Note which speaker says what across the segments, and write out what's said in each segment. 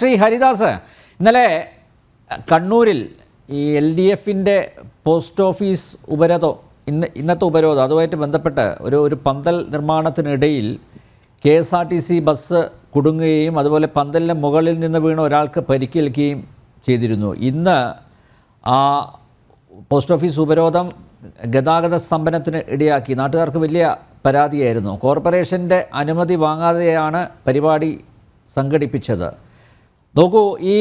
Speaker 1: ശ്രീ ഹരിദാസ്, ഇന്നലെ കണ്ണൂരിൽ ഈ LDFിൻ്റെ പോസ്റ്റ് ഓഫീസ് ഉപരോധം ഇന്നത്തെ ഉപരോധം അതുമായിട്ട് ബന്ധപ്പെട്ട് ഒരു പന്തൽ നിർമ്മാണത്തിനിടയിൽ KSRTC ബസ് കുടുങ്ങുകയും അതുപോലെ പന്തലിൻ്റെ മുകളിൽ നിന്ന് വീണ് ഒരാൾക്ക് പരിക്കേൽക്കുകയും ചെയ്തിരുന്നു. ഇന്ന് പോസ്റ്റ് ഓഫീസ് ഉപരോധം ഗതാഗത സ്തംഭനത്തിന് ഇടയാക്കി. നാട്ടുകാർക്ക് വലിയ പരാതിയായിരുന്നു. കോർപ്പറേഷൻ്റെ അനുമതി വാങ്ങാതെയാണ് പരിപാടി സംഘടിപ്പിച്ചത്. നോക്കൂ, ഈ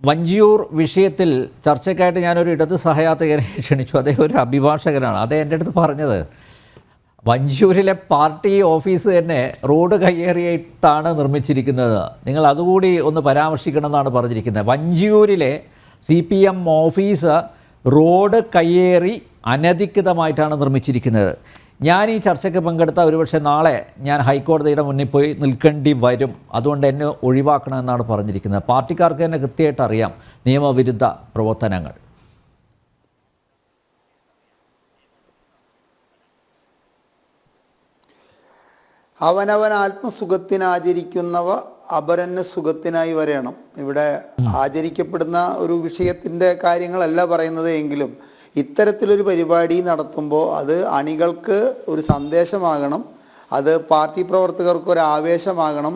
Speaker 1: വഞ്ചിയൂർ വിഷയത്തിൽ ചർച്ചയ്ക്കായിട്ട് ഞാനൊരു ഇടത് സഹയാത്രികരെ ക്ഷണിച്ചു. അദ്ദേഹം ഒരു അഭിഭാഷകനാണ്. അദ്ദേഹം എൻ്റെ അടുത്ത് പറഞ്ഞത് വഞ്ചിയൂരിലെ പാർട്ടി ഓഫീസ് തന്നെ റോഡ് കയ്യേറിയിട്ടാണ് നിർമ്മിച്ചിരിക്കുന്നത്. നിങ്ങൾ അതുകൂടി ഒന്ന് പരാമർശിക്കണമെന്നാണ് പറഞ്ഞിരിക്കുന്നത്. വഞ്ചിയൂരിലെ CPM ഓഫീസ് റോഡ് കയ്യേറി അനധികൃതമായിട്ടാണ് നിർമ്മിച്ചിരിക്കുന്നത്. ഞാൻ ഈ ചർച്ചയ്ക്ക് പങ്കെടുത്ത ഒരുപക്ഷെ നാളെ ഞാൻ ഹൈക്കോടതിയുടെ മുന്നിൽ പോയി നിൽക്കേണ്ടി വരും. അതുകൊണ്ട് എന്നെ ഒഴിവാക്കണമെന്നാണ് പറഞ്ഞിരിക്കുന്നത്. പാർട്ടിക്കാർക്ക് തന്നെ കൃത്യമായിട്ട് അറിയാം നിയമവിരുദ്ധ പ്രവർത്തനങ്ങൾ.
Speaker 2: അവനവൻ ആത്മസുഖത്തിനാചരിക്കുന്നവ അപരന് സുഖത്തിനായി വരയണം. ഇവിടെ ആചരിക്കപ്പെടുന്ന ഒരു വിഷയത്തിൻ്റെ കാര്യങ്ങളല്ല പറയുന്നത് എങ്കിലും ഇത്തരത്തിലൊരു പരിപാടി നടത്തുമ്പോൾ അത് അണികൾക്ക് ഒരു സന്ദേശമാകണം, അത് പാർട്ടി പ്രവർത്തകർക്ക് ഒരു ആവേശമാകണം.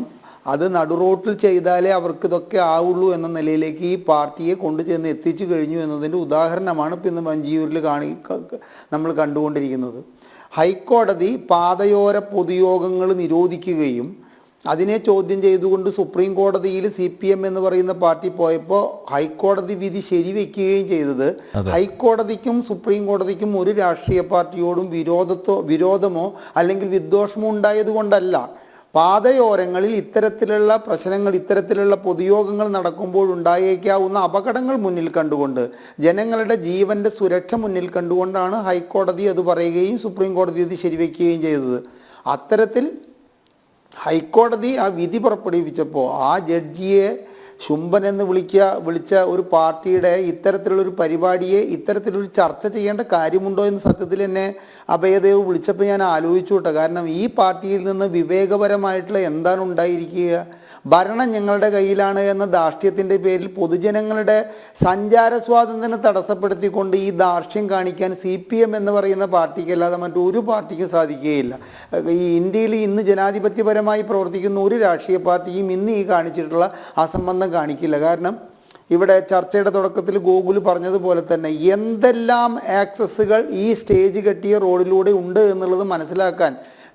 Speaker 2: അത് നടുറോട്ടിൽ ചെയ്താലേ അവർക്ക് ഇതൊക്കെ ആവുള്ളൂ എന്ന നിലയിലേക്ക് ഈ പാർട്ടിയെ കൊണ്ടുചെന്ന് എത്തിച്ചു കഴിഞ്ഞു എന്നതിൻ്റെ ഉദാഹരണമാണ് ഇപ്പം ഇന്ന് വഞ്ചിയൂരിൽ നമ്മൾ കണ്ടുകൊണ്ടിരിക്കുന്നത്. ഹൈക്കോടതി പാതയോര പൊതുയോഗങ്ങൾ നിരോധിക്കുകയും അതിനെ ചോദ്യം ചെയ്തുകൊണ്ട് സുപ്രീം കോടതിയിൽ CPM എന്ന് പറയുന്ന പാർട്ടി പോയപ്പോൾ ഹൈക്കോടതി വിധി ശരിവെക്കുകയും ചെയ്തത് ഹൈക്കോടതിക്കും സുപ്രീം കോടതിക്കും ഒരു രാഷ്ട്രീയ പാർട്ടിയോടും വിരോധമോ അല്ലെങ്കിൽ വിദ്വേഷമോ ഉണ്ടായതുകൊണ്ടല്ല. പാതയോരങ്ങളിൽ ഇത്തരത്തിലുള്ള പ്രശ്നങ്ങൾ, ഇത്തരത്തിലുള്ള പൊതുയോഗങ്ങൾ നടക്കുമ്പോൾ ഉണ്ടായേക്കാവുന്ന അപകടങ്ങൾ മുന്നിൽ കണ്ടുകൊണ്ട്, ജനങ്ങളുടെ ജീവൻ്റെ സുരക്ഷ മുന്നിൽ കണ്ടുകൊണ്ടാണ് ഹൈക്കോടതി അത് പറയുകയും സുപ്രീം കോടതി അത് ശരിവെക്കുകയും ചെയ്തത്. അത്തരത്തിൽ ഹൈക്കോടതി ആ വിധി പുറപ്പെടുവിച്ചപ്പോൾ ആ ജഡ്ജിയെ ശുംഭൻ എന്ന് വിളിച്ച ഒരു പാർട്ടിയുടെ ഇത്തരത്തിലുള്ളൊരു പരിപാടിയെ ഇത്തരത്തിലൊരു ചർച്ച ചെയ്യേണ്ട കാര്യമുണ്ടോ എന്ന് സത്യത്തിൽ എന്നെ അഭയദേവ് വിളിച്ചപ്പോൾ ഞാൻ ആലോചിച്ചു കേട്ടോ. കാരണം ഈ പാർട്ടിയിൽ നിന്ന് വിവേകപരമായിട്ടുള്ള എന്താണ് ഉണ്ടായിരിക്കുക? ഭരണം ഞങ്ങളുടെ കയ്യിലാണ് എന്ന ധാർഷ്ട്യത്തിൻ്റെ പേരിൽ പൊതുജനങ്ങളുടെ സഞ്ചാര സ്വാതന്ത്ര്യം തടസ്സപ്പെടുത്തിക്കൊണ്ട് ഈ ധാർഷ്ട്യം കാണിക്കാൻ CPM എന്ന് പറയുന്ന പാർട്ടിക്കല്ലാതെ മറ്റൊരു പാർട്ടിക്കും സാധിക്കുകയില്ല. ഈ ഇന്ത്യയിൽ ഇന്ന് ജനാധിപത്യപരമായി പ്രവർത്തിക്കുന്ന ഒരു രാഷ്ട്രീയ പാർട്ടിയും ഇന്ന് ഈ കാണിച്ചിട്ടുള്ള അസംബന്ധം കാണിക്കില്ല. കാരണം ഇവിടെ ചർച്ചയുടെ തുടക്കത്തിൽ ഗോകുൽ പറഞ്ഞതുപോലെ തന്നെ എന്തെല്ലാം ആക്സസുകൾ ഈ സ്റ്റേജ് കെട്ടിയ റോഡിലൂടെ ഉണ്ട് എന്നുള്ളത് മനസ്സിലാക്കാൻ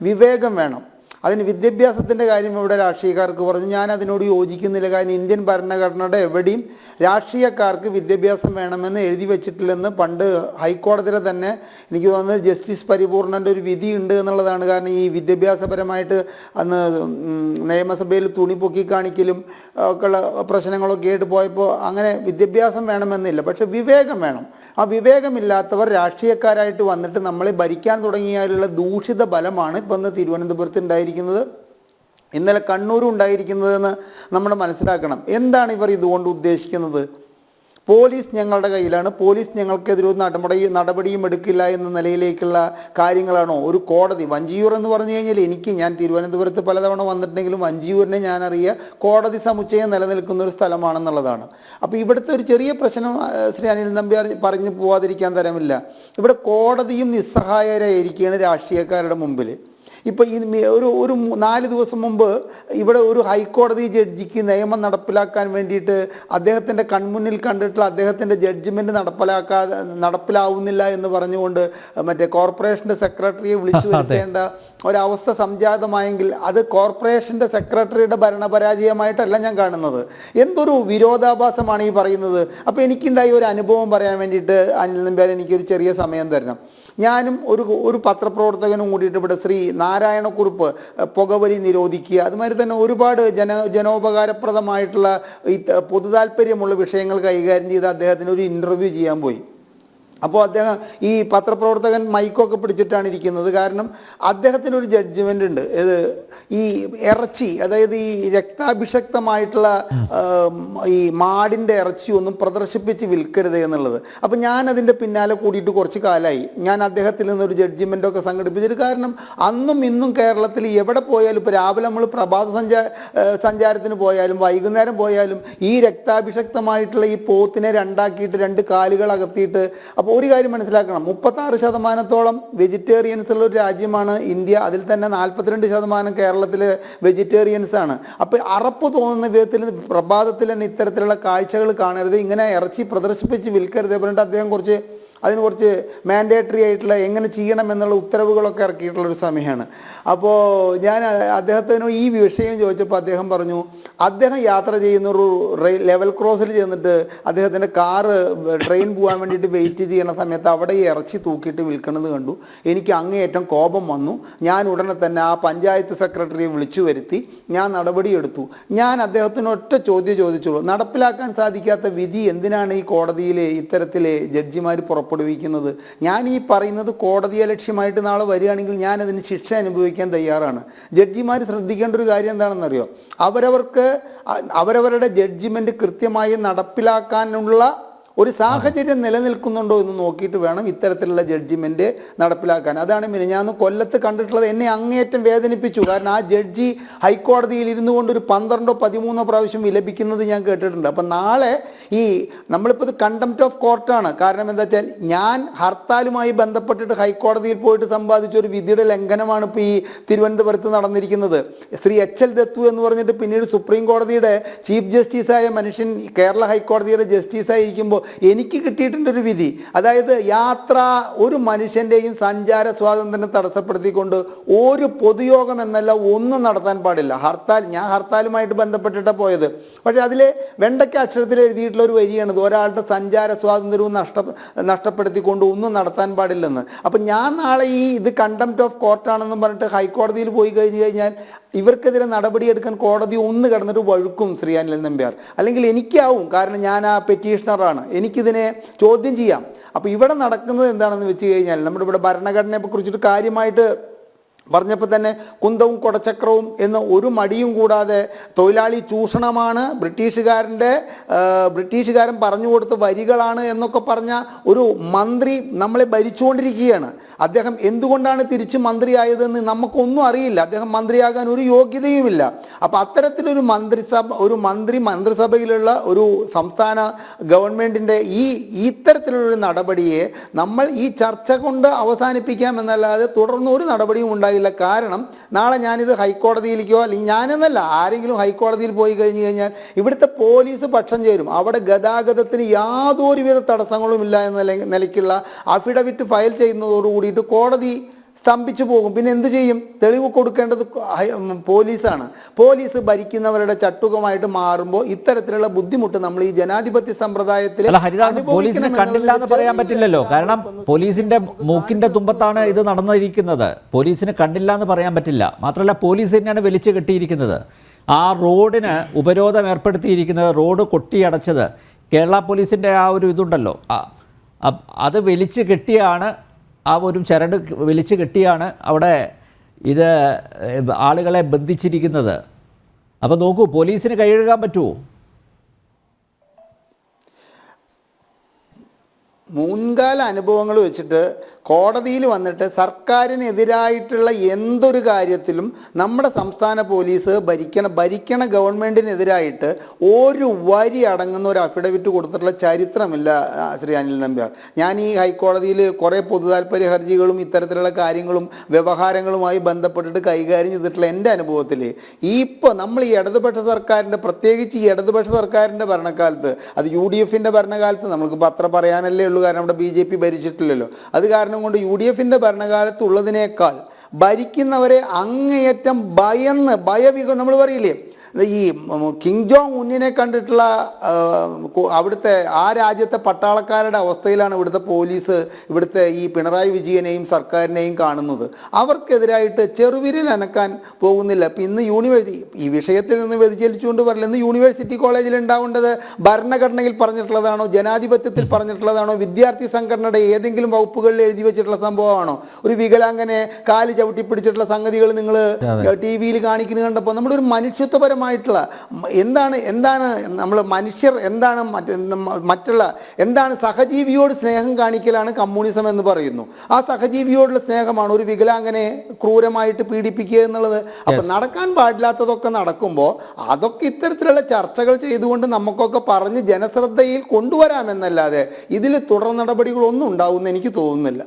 Speaker 2: വിവേകം വേണം. അതിന് വിദ്യാഭ്യാസത്തിൻ്റെ കാര്യം ഇവിടെ രാഷ്ട്രീയക്കാർക്ക് പറഞ്ഞു. ഞാൻ അതിനോട് യോജിക്കുന്നില്ല. കാരണം ഇന്ത്യൻ ഭരണഘടനയുടെ എവിടെയും രാഷ്ട്രീയക്കാർക്ക് വിദ്യാഭ്യാസം വേണമെന്ന് എഴുതി വെച്ചിട്ടില്ലെന്ന് പണ്ട് ഹൈക്കോടതിയുടെ തന്നെ എനിക്ക് തോന്നുന്നത് ജസ്റ്റിസ് പരിപൂർണൻ്റെ ഒരു വിധി ഉണ്ട് എന്നുള്ളതാണ്. കാരണം ഈ വിദ്യാഭ്യാസപരമായിട്ട് അന്ന് നിയമസഭയിൽ തുണി പൊക്കി കാണിക്കലും ഒക്കെയുള്ള പ്രശ്നങ്ങളൊക്കെ ആയിട്ട് പോയപ്പോൾ അങ്ങനെ വിദ്യാഭ്യാസം വേണമെന്നില്ല, പക്ഷെ വിവേകം വേണം. ആ വിവേകമില്ലാത്തവർ രാഷ്ട്രീയക്കാരായിട്ട് വന്നിട്ട് നമ്മളെ ഭരിക്കാൻ തുടങ്ങിയാലുള്ള ദൂഷിത ബലമാണ് ഇപ്പം ഇന്ന് തിരുവനന്തപുരത്ത് ഉണ്ടായിരിക്കുന്നത്, ഇന്നലെ കണ്ണൂരും ഉണ്ടായിരിക്കുന്നതെന്ന് നമ്മൾ മനസ്സിലാക്കണം. എന്താണ് ഇവർ ഇതുകൊണ്ട് ഉദ്ദേശിക്കുന്നത്? പോലീസ് ഞങ്ങളുടെ കയ്യിലാണ്, പോലീസ് ഞങ്ങൾക്കെതിരെ ഒരു നടപടിയും എടുക്കില്ല എന്ന നിലയിലേക്കുള്ള കാര്യങ്ങളാണോ ഒരു കോടതി? വഞ്ചിയൂർ എന്ന് പറഞ്ഞു കഴിഞ്ഞാൽ ഞാൻ തിരുവനന്തപുരത്ത് പലതവണ വന്നിട്ടുണ്ടെങ്കിലും വഞ്ചിയൂരിനെ ഞാനറിയുക കോടതി സമുച്ചയം നിലനിൽക്കുന്ന ഒരു സ്ഥലമാണെന്നുള്ളതാണ്. അപ്പോൾ ഇവിടുത്തെ ഒരു ചെറിയ പ്രശ്നം ശ്രീ അനിൽ നമ്പ്യാർ പറഞ്ഞു പോവാതിരിക്കാൻ തരമില്ല. ഇവിടെ കോടതിയും നിസ്സഹായരായിരിക്കുകയാണ് രാഷ്ട്രീയക്കാരുടെ മുമ്പിൽ. ഇപ്പോൾ ഈ ഒരു 4 ദിവസം മുമ്പ് ഇവിടെ ഒരു ഹൈക്കോടതി ജഡ്ജിക്ക് നിയമം നടപ്പിലാക്കാൻ വേണ്ടിയിട്ട് അദ്ദേഹത്തിൻ്റെ കൺമുന്നിൽ കണ്ടിട്ടുള്ള അദ്ദേഹത്തിൻ്റെ ജഡ്ജ്മെൻറ്റ് നടപ്പിലാവുന്നില്ല എന്ന് പറഞ്ഞുകൊണ്ട് മറ്റേ കോർപ്പറേഷൻ്റെ സെക്രട്ടറിയെ വിളിച്ചു വരുത്തേണ്ട ഒരവസ്ഥ സംജാതമായെങ്കിൽ അത് കോർപ്പറേഷൻ്റെ സെക്രട്ടറിയുടെ ഭരണപരാജയമായിട്ടല്ല ഞാൻ കാണുന്നത്. എന്തൊരു വിരോധാഭാസമാണ് ഈ പറയുന്നത്. അപ്പോൾ എനിക്കുണ്ടായ ഒരു അനുഭവം പറയാൻ വേണ്ടിയിട്ട് അനിൽ നമ്പ്യാർ എനിക്കൊരു ചെറിയ സമയം തരണം. ഞാനും ഒരു പത്രപ്രവർത്തകനും കൂടിയിട്ട് ഇവിടെ ശ്രീ നാരായണക്കുറുപ്പ് പുകവലി നിരോധിക്കുക, അതുമാതിരി തന്നെ ഒരുപാട് ജനോപകാരപ്രദമായിട്ടുള്ള ഈ പൊതുതാൽപര്യമുള്ള വിഷയങ്ങൾ കൈകാര്യം ചെയ്ത് അദ്ദേഹത്തിന് ഒരു ഇൻ്റർവ്യൂ ചെയ്യാൻ പോയി. അപ്പോൾ അദ്ദേഹം ഈ പത്രപ്രവർത്തകൻ മൈക്കൊക്കെ പിടിച്ചിട്ടാണ് ഇരിക്കുന്നത്. കാരണം അദ്ദേഹത്തിനൊരു ജഡ്ജ്മെൻ്റ് ഉണ്ട്. ഇത് ഈ ഇറച്ചി, അതായത് ഈ രക്താഭിഷക്തമായിട്ടുള്ള ഈ മാടിൻ്റെ ഇറച്ചി ഒന്നും പ്രദർശിപ്പിച്ച് വിൽക്കരുത് എന്നുള്ളത്. അപ്പം ഞാൻ അതിൻ്റെ പിന്നാലെ കൂടിയിട്ട് കുറച്ച് കാലമായി. ഞാൻ അദ്ദേഹത്തിൽ നിന്നൊരു ജഡ്ജ്മെൻ്റൊക്കെ സംഘടിപ്പിച്ചിട്ട്, കാരണം അന്നും ഇന്നും കേരളത്തിൽ എവിടെ പോയാലും, ഇപ്പോൾ രാവിലെ നമ്മൾ പ്രഭാത സഞ്ചാരത്തിന് പോയാലും വൈകുന്നേരം പോയാലും ഈ രക്താഭിഷക്തമായിട്ടുള്ള ഈ പോത്തിനെ രണ്ടാക്കിയിട്ട് 2 കാലുകൾ അകത്തിയിട്ട്. അപ്പോൾ ഒരു കാര്യം മനസ്സിലാക്കണം, 36% വെജിറ്റേറിയൻസ് ഉള്ള ഒരു രാജ്യമാണ് ഇന്ത്യ. അതിൽ തന്നെ 42% കേരളത്തിൽ വെജിറ്റേറിയൻസ് ആണ്. അപ്പോൾ അറപ്പ് തോന്നുന്ന വിധത്തിൽ പ്രഭാതത്തിൽ തന്നെ ഇത്തരത്തിലുള്ള കാഴ്ചകൾ കാണരുത്, ഇങ്ങനെ ഇറച്ചി പ്രദർശിപ്പിച്ച് വിൽക്കരുത് പറഞ്ഞിട്ട് അദ്ദേഹം അതിന് കുറച്ച് മാൻഡേറ്ററി ആയിട്ടുള്ള എങ്ങനെ ചെയ്യണം എന്നുള്ള ഉത്തരവുകളൊക്കെ ഇറക്കിയിട്ടുള്ളൊരു സമയമാണ്. അപ്പോൾ ഞാൻ അദ്ദേഹത്തിന് ഈ വിഷയം ചോദിച്ചപ്പോൾ അദ്ദേഹം പറഞ്ഞു, അദ്ദേഹം യാത്ര ചെയ്യുന്ന ഒരു ലെവൽ ക്രോസിൽ ചെന്നിട്ട് അദ്ദേഹത്തിൻ്റെ കാറ് ട്രെയിൻ പോകാൻ വേണ്ടിയിട്ട് വെയിറ്റ് ചെയ്യുന്ന സമയത്ത് അവിടെ ഈ ഇറച്ചി തൂക്കിയിട്ട് വിൽക്കുന്നത് കണ്ടു. എനിക്ക് അങ്ങേയറ്റം കോപം വന്നു. ഞാൻ ഉടനെ തന്നെ ആ പഞ്ചായത്ത് സെക്രട്ടറിയെ വിളിച്ചു വരുത്തി ഞാൻ നടപടിയെടുത്തു. ഞാൻ അദ്ദേഹത്തിന് ഒറ്റ ചോദ്യം ചോദിച്ചുള്ളൂ, നടപ്പിലാക്കാൻ സാധിക്കാത്ത വിധി എന്തിനാണ് ഈ കോടതിയിലെ ഇത്തരത്തിലെ ജഡ്ജിമാർ പുറപ്പെടുവിക്കുന്നത്? ഞാൻ ഈ പറയുന്നത് കോടതിയെ ലക്ഷ്യമായിട്ട് നാളെ വരികയാണെങ്കിൽ ഞാൻ അതിന് ശിക്ഷ അനുഭവിക്കാൻ തയ്യാറാണ്. ജഡ്ജിമാർ ശ്രദ്ധിക്കേണ്ട ഒരു കാര്യം എന്താണെന്നറിയോ, അവരവരുടെ ജഡ്ജിമെൻറ്റ് കൃത്യമായി നടപ്പിലാക്കാനുള്ള ഒരു സാഹചര്യം നിലനിൽക്കുന്നുണ്ടോ എന്ന് നോക്കിയിട്ട് വേണം ഇത്തരത്തിലുള്ള ജഡ്ജിമെൻറ്റ് നടപ്പിലാക്കാൻ. അതാണ് മിനിഞ്ഞാന്ന് കൊല്ലത്ത് കണ്ടിട്ടുള്ളത്. എന്നെ അങ്ങേയറ്റം വേദനിപ്പിച്ചു. കാരണം ആ ജഡ്ജി ഹൈക്കോടതിയിൽ ഇരുന്നു കൊണ്ട് ഒരു 12-13 പ്രാവശ്യം വിലപിക്കുന്നത് ഞാൻ കേട്ടിട്ടുണ്ട്. അപ്പം നാളെ നമ്മളിപ്പോൾ ഇത് കണ്ടംപ്റ്റ് ഓഫ് കോർട്ടാണ്. കാരണം എന്താ വെച്ചാൽ ഞാൻ ഹർത്താലുമായി ബന്ധപ്പെട്ടിട്ട് ഹൈക്കോടതിയിൽ പോയിട്ട് സമ്പാദിച്ച ഒരു വിധിയുടെ ലംഘനമാണ് ഇപ്പോൾ ഈ തിരുവനന്തപുരത്ത് നടന്നിരിക്കുന്നത്. ശ്രീ HL ദത്തു എന്ന് പറഞ്ഞിട്ട് പിന്നീട് സുപ്രീം കോടതിയുടെ ചീഫ് ജസ്റ്റിസായ മനുഷ്യൻ കേരള ഹൈക്കോടതിയുടെ ജസ്റ്റിസായിരിക്കുമ്പോൾ എനിക്ക് കിട്ടിയിട്ടുണ്ടൊരു വിധി. അതായത് ഒരു മനുഷ്യൻ്റെയും സഞ്ചാര സ്വാതന്ത്ര്യം തടസ്സപ്പെടുത്തിക്കൊണ്ട് ഒരു പൊതുയോഗം എന്നല്ല ഒന്നും നടത്താൻ പാടില്ല. ഞാൻ ഹർത്താലുമായിട്ട് ബന്ധപ്പെട്ടിട്ടാണ് പോയത്. പക്ഷേ അതിൽ വെണ്ടയ്ക്ക അക്ഷരത്തിൽ എഴുതിയിട്ടുള്ള ഒരു വരിയാണിത്, ഒരാളുടെ സഞ്ചാര സ്വാതന്ത്ര്യവും നഷ്ടപ്പെടുത്തിക്കൊണ്ട് ഒന്നും നടത്താൻ പാടില്ലെന്ന്. അപ്പം ഞാൻ നാളെ ഇത് കണ്ടംപ്റ്റ് ഓഫ് കോർട്ടാണെന്നും പറഞ്ഞിട്ട് ഹൈക്കോടതിയിൽ പോയി കഴിഞ്ഞാൽ ഇവർക്കെതിരെ നടപടിയെടുക്കാൻ കോടതി ഒന്ന് കിടന്നിട്ട് വഴുക്കും ശ്രീ അനിൽ നമ്പ്യാർ. അല്ലെങ്കിൽ എനിക്കാവും, കാരണം ഞാൻ ആ പെറ്റീഷണറാണ്, എനിക്കിതിനെ ചോദ്യം ചെയ്യാം. അപ്പോൾ ഇവിടെ നടക്കുന്നത് എന്താണെന്ന് വെച്ച് കഴിഞ്ഞാൽ, നമ്മുടെ ഇവിടെ ഭരണഘടനയെ കുറിച്ചിട്ട് കാര്യമായിട്ട് പറഞ്ഞപ്പോൾ തന്നെ കുന്തവും കൊടച്ചക്രവും എന്ന് ഒരു മടിയും കൂടാതെ തൊഴിലാളി ചൂഷണമാണ്, ബ്രിട്ടീഷുകാരൻ പറഞ്ഞു കൊടുത്ത വരികളാണ് എന്നൊക്കെ പറഞ്ഞ ഒരു മന്ത്രി നമ്മളെ ഭരിച്ചുകൊണ്ടിരിക്കുകയാണ്. അദ്ദേഹം എന്തുകൊണ്ടാണ് തിരിച്ച് മന്ത്രിയായതെന്ന് നമുക്കൊന്നും അറിയില്ല. അദ്ദേഹം മന്ത്രിയാകാൻ ഒരു യോഗ്യതയുമില്ല. അപ്പോൾ അത്തരത്തിലൊരു മന്ത്രിസഭയിലുള്ള ഒരു സംസ്ഥാന ഗവൺമെൻറ്റിൻ്റെ ഇത്തരത്തിലുള്ളൊരു നടപടിയെ നമ്മൾ ഈ ചർച്ച കൊണ്ട് അവസാനിപ്പിക്കാമെന്നല്ലാതെ തുടർന്ന് ഒരു നടപടിയും ഉണ്ടായില്ല. കാരണം നാളെ ഞാനിത് ഹൈക്കോടതിയിലേക്കോ, അല്ലെങ്കിൽ ഞാനെന്നല്ല ആരെങ്കിലും ഹൈക്കോടതിയിൽ പോയി കഴിഞ്ഞാൽ ഇവിടുത്തെ പോലീസ് പക്ഷം ചേരും. അവിടെ ഗതാഗതത്തിന് യാതൊരുവിധ തടസ്സങ്ങളും ഇല്ല എന്ന നിലയ്ക്കുള്ള അഫിഡവിറ്റ് ഫയൽ ചെയ്യുന്നതോടുകൂടി കോടതി സ്തംഭിച്ചു പോകും. പിന്നെ എന്ത് ചെയ്യും? തെളിവ് കൊടുക്കേണ്ടത് പോലീസാണ്. പോലീസ് ഭരിക്കുന്നവരുടെ ചട്ടുകമായിട്ട് മാറുമ്പോൾ ഇത്തരത്തിലുള്ള ബുദ്ധിമുട്ട് നമ്മൾ ഈ ജനാധിപത്യ സമ്പ്രദായത്തിൽ
Speaker 1: പോലീസിനെ കണ്ടില്ല എന്ന് പറയാൻ പറ്റില്ലല്ലോ. കാരണം പോലീസിന്റെ മൂക്കിന്റെ തുമ്പത്താണ് ഇത് നടന്നിരിക്കുന്നത്. പോലീസിന് കണ്ടില്ല എന്ന് പറയാൻ പറ്റില്ല. മാത്രമല്ല പോലീസ് തന്നെയാണ് വലിച്ചു കെട്ടിയിരിക്കുന്നത്. ആ റോഡിന് ഉപരോധം ഏർപ്പെടുത്തിയിരിക്കുന്നത്, റോഡ് കൊട്ടിയടച്ചത് കേരള പോലീസിൻ്റെ ആ ഒരു ഇതുണ്ടല്ലോ, അത് വലിച്ചു കെട്ടിയാണ്, ആ ഒരു ചരട് വലിച്ചു കെട്ടിയാണ് അവിടെ ഇത് ആളുകളെ ബന്ധിച്ചിരിക്കുന്നത്. അപ്പോൾ നോക്കൂ, പോലീസിന് കൈയെഴുകാൻ പറ്റുമോ?
Speaker 2: മുൻകാല അനുഭവങ്ങൾ വെച്ചിട്ട് കോടതിയിൽ വന്നിട്ട് സർക്കാരിനെതിരായിട്ടുള്ള എന്തൊരു കാര്യത്തിലും നമ്മുടെ സംസ്ഥാന പോലീസ് ഭരിക്കണ ഗവൺമെൻറ്റിനെതിരായിട്ട് ഒരു വരി അടങ്ങുന്ന ഒരു അഫിഡവിറ്റ് കൊടുത്തിട്ടുള്ള ചരിത്രമില്ല ശ്രീ അനിൽ നമ്പ്യാർ. ഞാൻ ഈ ഹൈക്കോടതിയിൽ കുറേ പൊതുതാൽപര്യ ഹർജികളും ഇത്തരത്തിലുള്ള കാര്യങ്ങളും വ്യവഹാരങ്ങളുമായി ബന്ധപ്പെട്ടിട്ട് കൈകാര്യം ചെയ്തിട്ടുള്ള എൻ്റെ അനുഭവത്തിൽ ഇപ്പോൾ നമ്മൾ ഈ ഇടതുപക്ഷ സർക്കാരിൻ്റെ, പ്രത്യേകിച്ച് ഈ ഇടതുപക്ഷ സർക്കാരിൻ്റെ ഭരണകാലത്ത്, അത് UDFൻ്റെ ഭരണകാലത്ത് നമുക്ക് പത്രം പറയാനല്ലേ ഉള്ളൂ, കാരണം അവിടെ BJP ഭരിച്ചിട്ടില്ലല്ലോ. അത് കാരണം കൊണ്ട് UDFൻ്റെ ഭരണകാലത്തുള്ളതിനേക്കാൾ ഭരിക്കുന്നവരെ അങ്ങേയറ്റം നമ്മൾ പറയില്ലേ, ഈ കിങ് ജോങ് ഉന്നിനെ കണ്ടിട്ടുള്ള അവിടുത്തെ ആ രാജ്യത്തെ പട്ടാളക്കാരുടെ അവസ്ഥയിലാണ് ഇവിടുത്തെ പോലീസ് ഇവിടുത്തെ ഈ പിണറായി വിജയനെയും സർക്കാരിനെയും കാണുന്നത്. അവർക്കെതിരായിട്ട് ചെറുവിരൽ അനക്കാൻ പോകുന്നില്ല. ഇപ്പം ഇന്ന് യൂണിവേഴ്സിറ്റി ഈ വിഷയത്തിൽ നിന്ന് വ്യതിചലിച്ചുകൊണ്ട് പറയില്ല, ഇന്ന് യൂണിവേഴ്സിറ്റി കോളേജിൽ ഉണ്ടാവേണ്ടത് ഭരണഘടനയിൽ പറഞ്ഞിട്ടുള്ളതാണോ, ജനാധിപത്യത്തിൽ പറഞ്ഞിട്ടുള്ളതാണോ, വിദ്യാർത്ഥി സംഘടനയുടെ ഏതെങ്കിലും വകുപ്പുകളിൽ എഴുതി വെച്ചിട്ടുള്ള സംഭവമാണോ? ഒരു വികലാംഗനെ കാല് ചവിട്ടി പിടിച്ചിട്ടുള്ള സംഗതികൾ നിങ്ങൾ ടി വിയിൽ കാണിക്കുന്നത് കണ്ടപ്പോൾ നമ്മുടെ ഒരു മനുഷ്യത്വപരമായിട്ടുള്ള എന്താണ് നമ്മൾ മനുഷ്യർ എന്താണ് മറ്റുള്ള എന്താണ് സഹജീവിയോട് സ്നേഹം കാണിക്കലാണ് കമ്മ്യൂണിസം എന്ന് പറയുന്നു. ആ സഹജീവിയോടുള്ള സ്നേഹമാണ് ഒരു വികലാംഗനെ ക്രൂരമായിട്ട് പീഡിപ്പിക്കുക എന്നുള്ളത്. അപ്പം നടക്കാൻ പാടില്ലാത്തതൊക്കെ നടക്കുമ്പോൾ അതൊക്കെ ഇത്തരത്തിലുള്ള ചർച്ചകൾ ചെയ്തുകൊണ്ട് നമുക്കൊക്കെ പറഞ്ഞ് ജനശ്രദ്ധയിൽ കൊണ്ടുവരാമെന്നല്ലാതെ ഇതിൽ തുടർ നടപടികളൊന്നും ഉണ്ടാവുമെന്ന് എനിക്ക് തോന്നുന്നില്ല.